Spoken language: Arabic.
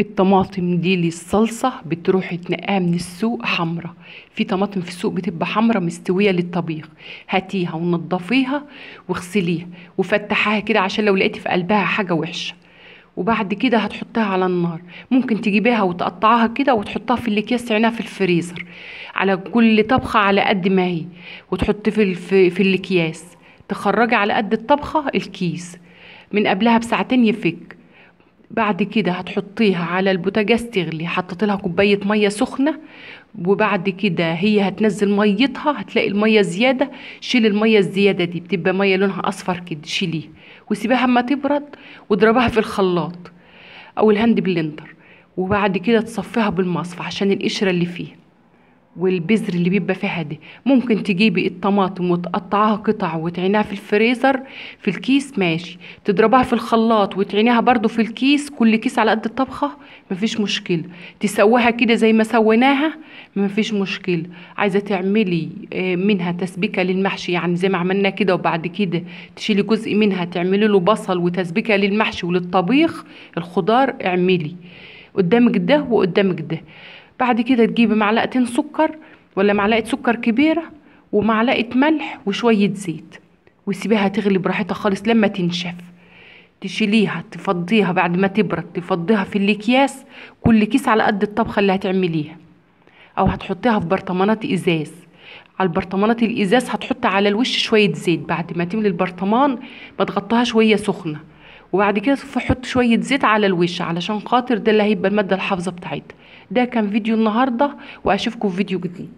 الطماطم دي للصلصة بتروحي تنقاها من السوق حمرة. في طماطم في السوق بتبقى حمرة مستوية للطبيخ. هاتيها ونضفيها واغسليها وفتحيها كده عشان لو لقيتي في قلبها حاجة وحشة. وبعد كده هتحطها على النار. ممكن تجيبيها وتقطعها كده وتحطها في الاكياس تعينها في الفريزر على كل طبخة على قد ما هي، وتحطي في الاكياس. تخرجي على قد الطبخة الكيس من قبلها بساعتين يفك. بعد كده هتحطيها على البوتاجاز تغلي، حطيت لها كوبايه ميه سخنه. وبعد كده هي هتنزل ميتها، هتلاقي الميه زياده. شيل الميه الزياده دي، بتبقى ميه لونها اصفر كده، شيليها وسيبيها اما تبرد واضربها في الخلاط او الهاند بلندر. وبعد كده تصفيها بالمصفى عشان القشره اللي فيها والبذر اللي بيبقى فيها دي. ممكن تجيبي الطماطم وتقطعها قطع وتعينها في الفريزر في الكيس، ماشي. تضربها في الخلاط وتعينها برضو في الكيس، كل كيس على قد الطبخة، مفيش مشكلة. تسويها كده زي ما سويناها، مفيش مشكلة. عايزة تعملي منها تسبيكة للمحشي، يعني زي ما عملنا كده، وبعد كده تشيلي جزء منها تعملي له بصل وتسبيكة للمحشي وللطبيخ الخضار، اعملي قدامك ده وقدامك ده. بعد كده تجيبي معلقتين سكر ولا معلقة سكر كبيرة ومعلقة ملح وشوية زيت، وسيبيها تغلي براحتها خالص لما تنشف. تشيليها تفضيها بعد ما تبرد، تفضيها في الاكياس، كل كيس على قد الطبخة اللي هتعمليها. او هتحطيها في برطمانات ازاز. على البرطمانات الازاز هتحطي على الوش شوية زيت بعد ما تملي البرطمان، ما تغطيها شوية سخنة. وبعد كده تحط شوية زيت على الوش علشان خاطر ده اللي هيبقى المادة الحافظة بتاعتها. ده كان فيديو النهاردة، واشوفكم في فيديو جديد.